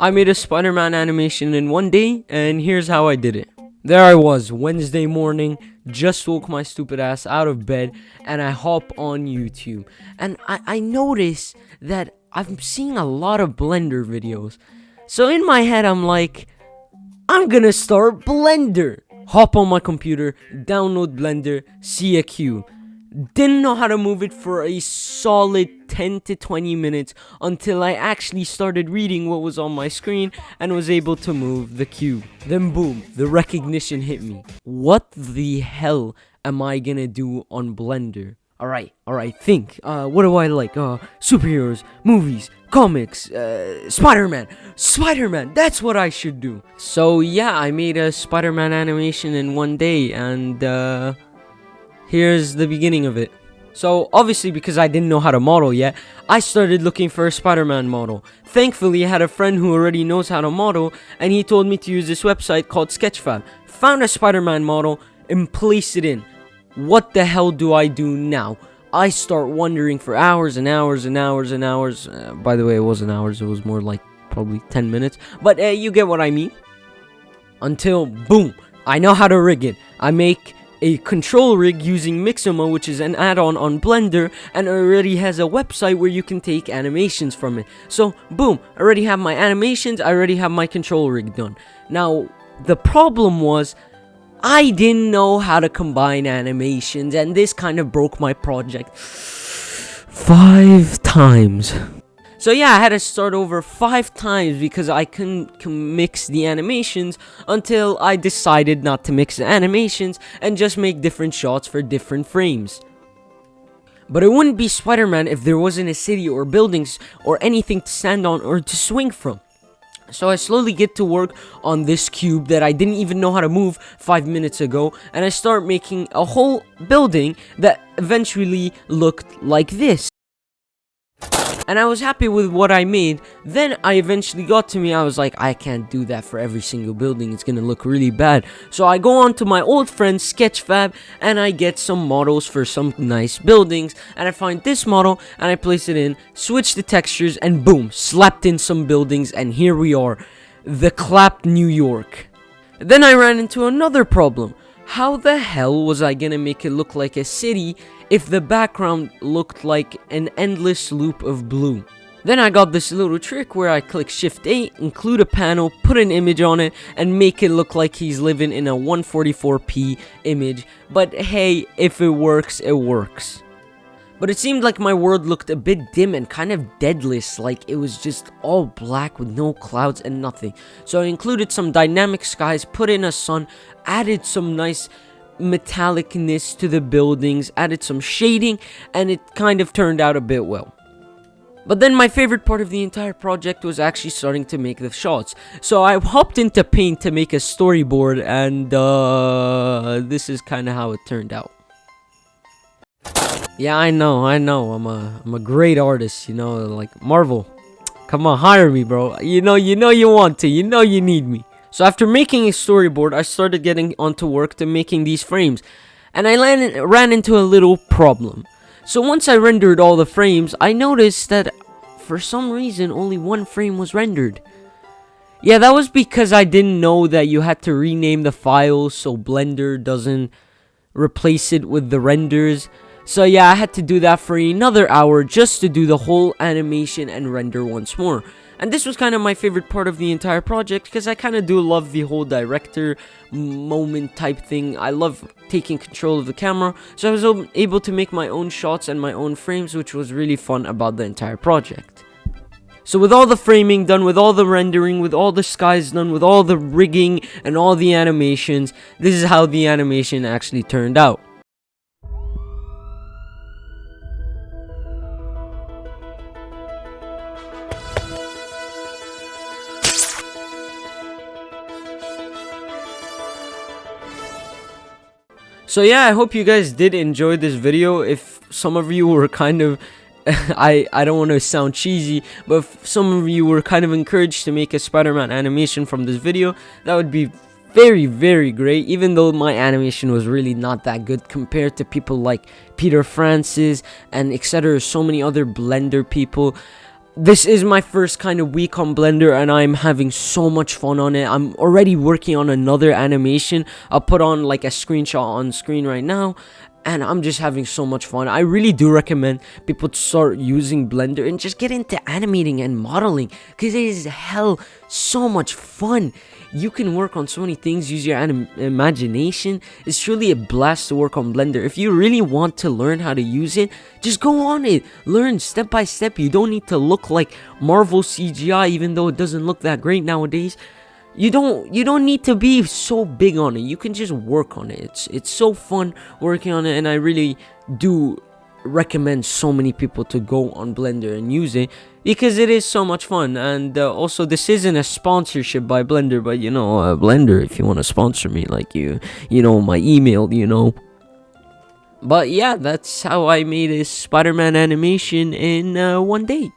I made a Spider-Man animation in one day, and here's how I did it. There I was, Wednesday morning, just woke my stupid ass out of bed, and I hop on YouTube. And I notice that I'm seeing a lot of Blender videos. So in my head, I'm like, I'm gonna start Blender. Hop on my computer, download Blender, see a cube. Didn't know how to move it for a solid 10 to 20 minutes until I actually started reading what was on my screen and was able to move the cube. Then boom, the recognition hit me. What the hell am I gonna do on Blender? Alright, think. What do I like? Superheroes, movies, comics, Spider-Man, that's what I should do. So yeah, I made a Spider-Man animation in one day, and here's the beginning of it. So obviously, because I didn't know how to model yet, I started looking for a Spider-Man model. Thankfully, I had a friend who already knows how to model, and he told me to use this website called Sketchfab. Found a Spider-Man model and placed it in. What the hell do I do now? I start wondering for hours and hours and hours and hours. By the way, it wasn't hours, it was more like probably 10 minutes. But you get what I mean. Until, boom, I know how to rig it. I make a control rig using Mixamo, which is an add-on on Blender, and it already has a website where you can take animations from it. So, boom, I already have my animations, I already have my control rig done. Now, the problem was, I didn't know how to combine animations, and this kind of broke my project 5 times. So yeah, I had to start over 5 times because I couldn't mix the animations until I decided not to mix the animations and just make different shots for different frames. But it wouldn't be Spider-Man if there wasn't a city or buildings or anything to stand on or to swing from. So I slowly get to work on this cube that I didn't even know how to move 5 minutes ago, and I start making a whole building that eventually looked like this. And I was happy with what I made. Then I eventually got to me, I was like, I can't do that for every single building, it's gonna look really bad. So I go on to my old friend Sketchfab, and I get some models for some nice buildings, and I find this model, and I place it in, switch the textures, and boom, slapped in some buildings, and here we are, the Clap New York. Then I ran into another problem. How the hell was I gonna make it look like a city if the background looked like an endless loop of blue? Then I got this little trick where I click Shift 8, include a panel, put an image on it, and make it look like he's living in a 144p image. But hey, if it works, it works. But it seemed like my world looked a bit dim and kind of deadless, like it was just all black with no clouds and nothing. So I included some dynamic skies, put in a sun, added some nice metallicness to the buildings, added some shading, and it kind of turned out a bit well. But then my favorite part of the entire project was actually starting to make the shots. So I hopped into Paint to make a storyboard, and this is kind of how it turned out. Yeah, I know, I'm a great artist, you know, like Marvel. Come on, hire me, bro. You know you want to, you know you need me. So after making a storyboard, I started getting onto work to making these frames, and I ran into a little problem. So once I rendered all the frames, I noticed that for some reason only one frame was rendered. Yeah, that was because I didn't know that you had to rename the files so Blender doesn't replace it with the renders. So yeah, I had to do that for another hour just to do the whole animation and render once more. And this was kind of my favorite part of the entire project because I kind of do love the whole director moment type thing. I love taking control of the camera, so I was able to make my own shots and my own frames, which was really fun about the entire project. So with all the framing done, with all the rendering, with all the skies done, with all the rigging and all the animations, this is how the animation actually turned out. So yeah, I hope you guys did enjoy this video. If some of you were kind of I don't want to sound cheesy, but if some of you were kind of encouraged to make a Spider-Man animation from this video, that would be very great, even though my animation was really not that good compared to people like Peter Francis and etc. so many other Blender people. This is my first kind of week on Blender, and I'm having so much fun on it. I'm already working on another animation. I'll put on like a screenshot on screen right now, and I'm just having so much fun. I really do recommend people to start using Blender and just get into animating and modeling, because it is so much fun. You can work on so many things, use your imagination. It's truly a blast to work on Blender. If you really want to learn how to use it, just go on it. Learn step by step. You don't need to look like Marvel CGI, even though it doesn't look that great nowadays. You don't need to be so big on it. You can just work on it. It's so fun working on it, and I really do recommend so many people to go on Blender and use it, because it is so much fun. And also, this isn't a sponsorship by Blender, but Blender, if you want to sponsor me, like my email. But yeah, that's how I made a Spider-Man animation in one day.